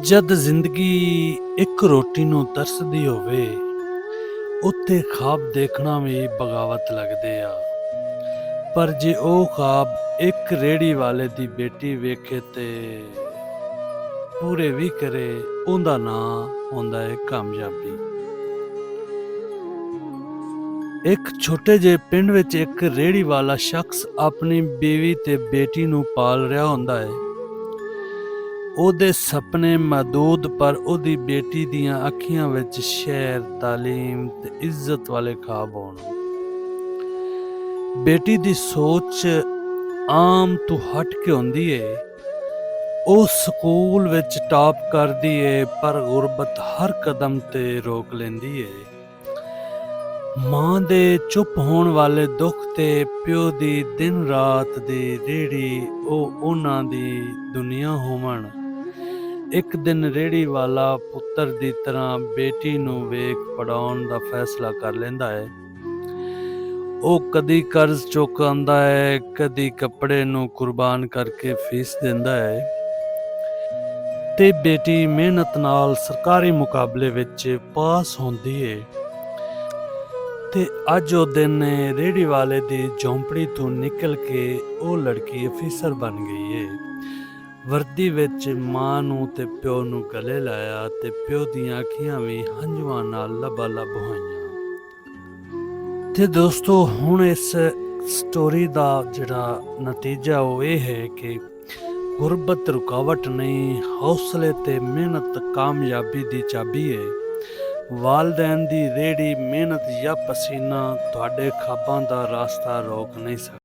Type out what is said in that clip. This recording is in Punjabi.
ਜਦ ਜ਼ਿੰਦਗੀ ਇੱਕ ਰੋਟੀ ਨੂੰ ਤਰਸਦੀ ਹੋਵੇ, ਉੱਥੇ ਖਾਬ ਦੇਖਣਾ ਵੀ ਬਗਾਵਤ ਲੱਗਦੇ ਆ। ਪਰ ਜੇ ਉਹ ਖਾਬ ਇੱਕ ਰੇਹੜੀ ਵਾਲੇ ਦੀ ਬੇਟੀ ਵੇਖੇ ਤੇ ਪੂਰੇ ਵੀ ਕਰੇ, ਉਹਦਾ ਨਾਂ ਹੁੰਦਾ ਹੈ ਕਾਮਯਾਬੀ। ਇੱਕ ਛੋਟੇ ਜਿਹੇ ਪਿੰਡ ਵਿੱਚ ਇੱਕ ਰੇਹੜੀ ਵਾਲਾ ਸ਼ਖਸ ਆਪਣੀ ਬੀਵੀ ਤੇ ਬੇਟੀ ਨੂੰ ਪਾਲ ਰਿਹਾ ਹੁੰਦਾ ਹੈ। ਉਹਦੇ ਸੁਪਨੇ ਮਹਦੂਦ, ਪਰ ਉਹਦੀ ਬੇਟੀ ਦੀਆਂ ਅੱਖੀਆਂ ਵਿੱਚ ਸ਼ਹਿਰ, ਤਾਲੀਮ ਤੇ ਇੱਜ਼ਤ ਵਾਲੇ ਖਾਬ ਹੋਣ। ਬੇਟੀ ਦੀ ਸੋਚ ਆਮ ਤੋਂ ਹਟ ਕੇ ਹੁੰਦੀ ਏ। ਉਹ ਸਕੂਲ ਵਿੱਚ ਟਾਪ ਕਰਦੀ ਏ, ਪਰ ਗੁਰਬਤ ਹਰ ਕਦਮ ਤੇ ਰੋਕ ਲੈਂਦੀ ਏ। ਮਾਂ ਦੇ ਚੁੱਪ ਹੋਣ ਵਾਲੇ ਦੁੱਖ ਤੇ ਪਿਓ ਦੀ ਦਿਨ ਰਾਤ ਦੀ ਰੇਹੜੀ, ਉਹ ਉਹਨਾਂ ਦੀ ਦੁਨੀਆ ਹੋਵਣ। ਇੱਕ ਦਿਨ ਰੇਹੜੀ ਵਾਲਾ ਪੁੱਤਰ ਦੀ ਤਰ੍ਹਾਂ ਬੇਟੀ ਨੂੰ ਵੇਖ ਪੜਾਉਣ ਦਾ ਫੈਸਲਾ ਕਰ ਲੈਂਦਾ ਹੈ। ਉਹ ਕਦੀ ਕਰਜ਼ ਚੁਕਾਉਂਦਾ ਹੈ, ਕਦੀ ਕੱਪੜੇ ਨੂੰ ਕੁਰਬਾਨ ਕਰਕੇ ਫੀਸ ਦਿੰਦਾ ਹੈ, ਤੇ ਬੇਟੀ ਮਿਹਨਤ ਨਾਲ ਸਰਕਾਰੀ ਮੁਕਾਬਲੇ ਵਿੱਚ ਪਾਸ ਹੁੰਦੀ ਹੈ। ਤੇ ਅੱਜ ਉਹ ਦਿਨ ਰੇਹੜੀ ਵਾਲੇ ਦੀ ਝੌਂਪੜੀ ਤੋਂ ਨਿਕਲ ਕੇ ਉਹ ਲੜਕੀ ਅਫੀਸਰ ਬਣ ਗਈ ਹੈ। ਵਰਦੀ ਵਿੱਚ ਮਾਂ ਨੂੰ ਤੇ ਪਿਓ ਨੂੰ ਗਲੇ ਲਾਇਆ, ਤੇ ਪਿਓ ਦੀਆਂ ਅੱਖੀਆਂ ਵੀ ਹੰਝੂਆਂ ਨਾਲ ਲਬਾਲਬ ਹੋਈਆਂ। ਤੇ ਦੋਸਤੋ, ਹੁਣ ਇਸ ਸਟੋਰੀ ਦਾ ਜਿਹੜਾ ਨਤੀਜਾ ਉਹ ਇਹ ਹੈ ਕਿ ਗੁਰਬਤ ਰੁਕਾਵਟ ਨਹੀਂ, ਹੌਸਲੇ ਤੇ ਮਿਹਨਤ ਕਾਮਯਾਬੀ ਦੀ ਚਾਬੀ ਹੈ। ਵਾਲਦੈਨ ਦੀ ਰੇਹੜੀ, ਮਿਹਨਤ ਜਾਂ ਪਸੀਨਾ ਤੁਹਾਡੇ ਖਾਬਾਂ ਦਾ ਰਾਸਤਾ ਰੋਕ ਨਹੀਂ ਸਕਦਾ।